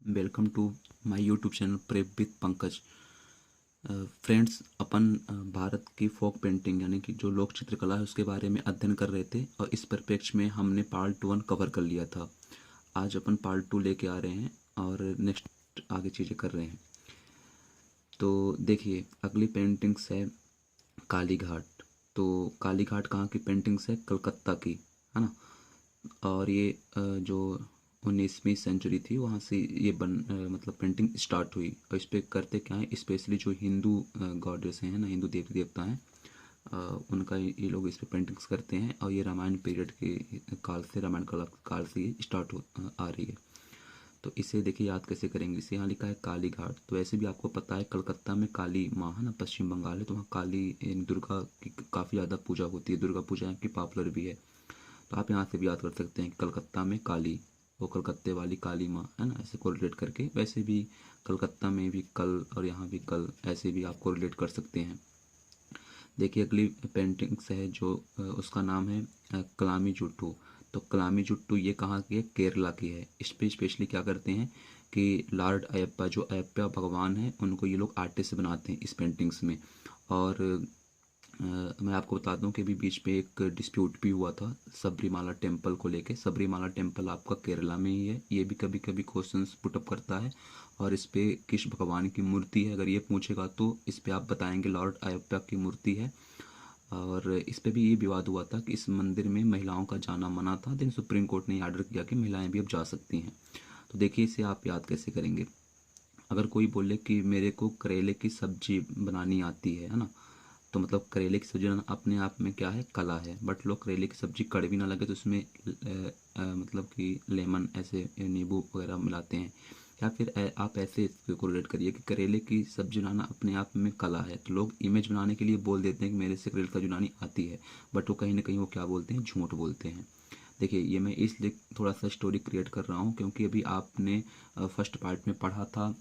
Welcome to my YouTube channel prep with Pankaj. Friends, अपन भारत की folk painting यानी कि जो लोक चित्रकला है उसके बारे में अध्ययन कर रहे थे और इस परिप्रेक्ष्य में हमने पार्ट 1 कवर कर लिया था। आज अपन पार्ट 2 लेके आ रहे हैं और नेक्स्ट आगे चीज़ें कर रहे हैं। तो देखिए, अगली पेंटिंग्स है काली घाट। तो काली घाट कहाँ की पेंटिंग्स है? कलकत्ता की, है ना। और ये जो 19वीं सेंचुरी थी वहाँ से ये मतलब पेंटिंग स्टार्ट हुई। और इस पे करते क्या है, स्पेशली जो हिंदू गॉडेस हैं ना, हिंदू देवी देवता हैं, उनका ये लोग इस पे पेंटिंग्स करते हैं। और ये रामायण पीरियड के काल से, रामायण काल से ये स्टार्ट आ रही है। तो इसे देखिए याद कैसे करेंगे। इसे यहाँ लिखा है काली घाट। तो ऐसे भी आपको पता है कलकत्ता में काली माँ है ना, पश्चिम बंगाल है, तो वहाँ काली दुर्गा की काफ़ी ज़्यादा पूजा होती है। दुर्गा पूजा यहाँ की पॉपुलर भी है। तो आप यहाँ से भी याद कर सकते हैं कि कलकत्ता में काली, वो कलकत्ते वाली काली माँ है ना, ऐसे कोरिलेट करके। वैसे भी कलकत्ता में भी कल और यहाँ भी कल, ऐसे भी आप कोरिलेट कर सकते हैं। देखिए अगली पेंटिंग्स है जो उसका नाम है कलामी जुट्टू। तो कलामी जुट्टू ये कहाँ की है? केरला की है। इस पर स्पेशली क्या करते हैं कि लॉर्ड अयप्पा, जो अयप्पा भगवान है, उनको ये लोग आर्टिस्ट बनाते हैं इस पेंटिंग्स में। और मैं आपको बता दूं कि अभी बीच में एक डिस्प्यूट भी हुआ था सबरीमाला टेम्पल को लेके। सबरीमाला टेम्पल आपका केरला में ही है। ये भी कभी कभी क्वेश्चंस पुटअप करता है। और इस पे किस भगवान की मूर्ति है, अगर ये पूछेगा तो इस पे आप बताएंगे लॉर्ड अयप्पा की मूर्ति है। और इस पे भी ये विवाद हुआ था कि इस मंदिर में महिलाओं का जाना मना था, लेकिन सुप्रीम कोर्ट ने आर्डर किया कि महिलाएं भी अब जा सकती हैं। तो देखिए इसे आप याद कैसे करेंगे। अगर कोई बोले कि मेरे को करेले की सब्जी बनानी आती है ना, तो मतलब करेले की सब्जी बनाना अपने आप में क्या है? कला है। बट लोग करेले की सब्जी कड़वी ना लगे तो उसमें मतलब कि लेमन, ऐसे नींबू वगैरह मिलाते हैं। या फिर आप ऐसे इसको रिलेट करिए कि करेले की सब्जी बनाना अपने आप में कला है। तो लोग इमेज बनाने के लिए बोल देते हैं कि मेरे से करेले की सब्जी बनानी आती है, बट वो कहीं ना कहीं वो क्या बोलते हैं? झूठ बोलते हैं। देखिए ये मैं इसलिए थोड़ा सा स्टोरी क्रिएट कर रहा हूँ क्योंकि अभी आपने फर्स्ट पार्ट में पढ़ा था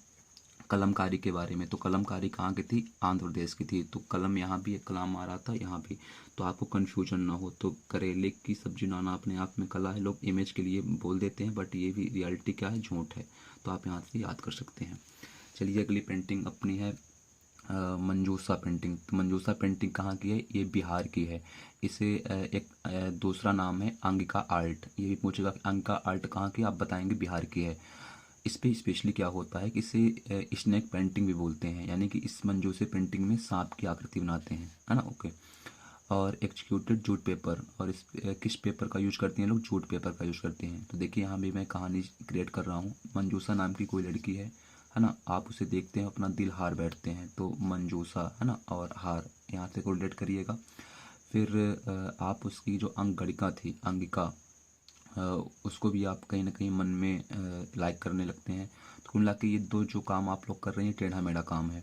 कलमकारी के बारे में। तो कलमकारी कहाँ की थी? आंध्र प्रदेश की थी। तो कलम यहाँ भी, कलाम आ रहा था यहाँ भी। तो आपको कन्फ्यूजन ना हो। तो करेले की सब्जी बनाना अपने आप में कला है। लोग इमेज के लिए बोल देते हैं, बट ये भी रियलिटी क्या है? झूठ है। तो आप यहाँ से याद कर सकते हैं। चलिए अगली पेंटिंग अपनी है मंजूसा पेंटिंग। तो मंजूसा पेंटिंग कहाँ की है? ये बिहार की है। इसे एक दूसरा नाम है अंगिका आर्ट। ये भी पूछेगा कि अंगिका आर्ट कहाँ की, आप बताएंगे बिहार की है। इस पे स्पेशली क्या होता है कि इसे स्नेक पेंटिंग भी बोलते हैं, यानी कि इस मंजूसे पेंटिंग में सांप की आकृति बनाते हैं, है ना। ओके। और एक्सक्यूटेड जूट पेपर। और इस किस पेपर का यूज करते हैं लोग? जूट पेपर का यूज करते हैं। तो देखिए यहाँ भी मैं कहानी क्रिएट कर रहा हूँ। मंजूसा नाम की कोई लड़की है ना। आप उसे देखते हैं, अपना दिल हार बैठते हैं। तो मंजूसा, है ना, और हार यहाँ से कोरिलेट करिएगा। फिर आप उसकी जो अंगगणिका थी, अंगिका, अ, उसको भी आप कहीं ना कहीं मन में लाइक करने लगते हैं। तो कुल मिला के ये दो जो काम आप लोग कर रहे हैं, टेढ़ा मेढ़ा काम है।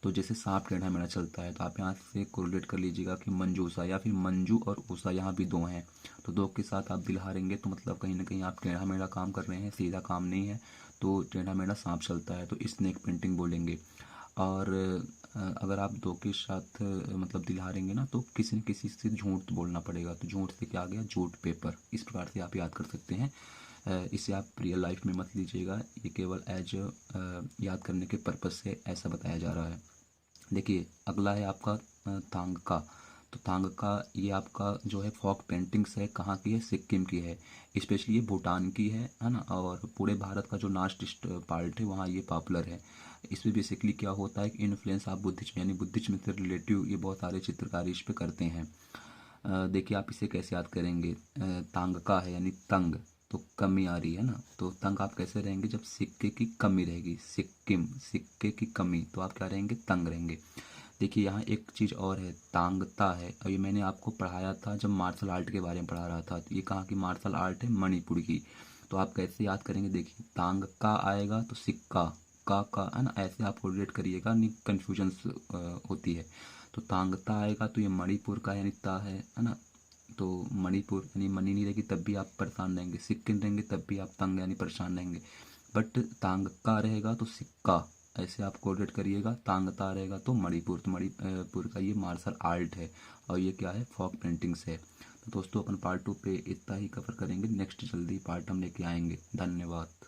तो जैसे सांप टेढ़ा मेढ़ा चलता है, तो आप यहाँ से कोरिलेट कर लीजिएगा कि मंजूसा या फिर मंजू और ऊषा, यहाँ भी दो हैं। तो दो के साथ आप दिल हारेंगे तो मतलब कहीं ना कहीं आप टेढ़ा मेढ़ा काम कर रहे हैं, सीधा काम नहीं है। तो टेढ़ा मेढ़ा सांप चलता है, तो स्नेक पेंटिंग बोलेंगे। और अगर आप दो के साथ मतलब दिल हारेंगे ना, तो किसी न किसी से झूठ बोलना पड़ेगा। तो झूठ से क्या आ गया? Jute paper. इस प्रकार से आप याद कर सकते हैं। इसे आप रियल लाइफ में मत लीजिएगा, ये केवल एज याद करने के पर्पज़ से ऐसा बताया जा रहा है। देखिए अगला है आपका तांगका। तो तांगका ये आपका जो है फॉक पेंटिंग्स है, कहाँ की है? सिक्किम की है। स्पेशली ये भूटान की है ना। और पूरे भारत का जो नॉर्थ पार्ट है वहाँ ये पॉपुलर है। इसमें बेसिकली क्या होता है कि इन्फ्लुएंस आप बुद्धिज्म, यानी बुद्धिज्म से रिलेटिव ये बहुत सारे चित्रकारी इस पे करते हैं। देखिए आप इसे कैसे याद करेंगे। तांगका है यानी तंग, तो कमी आ रही है ना। तो तंग आप कैसे रहेंगे? जब सिक्के की कमी रहेगी, सिक्किम, सिक्के की कमी, तो आप क्या रहेंगे? तंग रहेंगे। देखिए यहाँ एक चीज़ और है, तांगता है। और ये मैंने आपको पढ़ाया था जब मार्शल आर्ट के बारे में पढ़ा रहा था। तो ये कहाँ की मार्शल आर्ट है? मणिपुर की। तो आप कैसे याद करेंगे? देखिए तांग का आएगा तो सिक्का, का है ना, ऐसे आप कोरिलेट करिएगा, नहीं कन्फ्यूजन होती है। तो तांगता आएगा तो ये मणिपुर का यानी ता है ना। तो मणिपुर यानी मनी नहीं रहेगी तब भी आप परेशान रहेंगे, सिक्किम रहेंगे तब भी आप तंग यानी परेशान रहेंगे। बट तांगका रहेगा तो सिक्का, ऐसे आप कोरिलेट करिएगा। तांगता रहेगा तो मणिपुर। तो मणिपुर का ये मार्शल आर्ट है और ये क्या है? फॉक पेंटिंग्स है। तो दोस्तों अपन पार्ट 2 पे इतना ही कवर करेंगे। नेक्स्ट जल्दी पार्ट हम लेके आएंगे। धन्यवाद।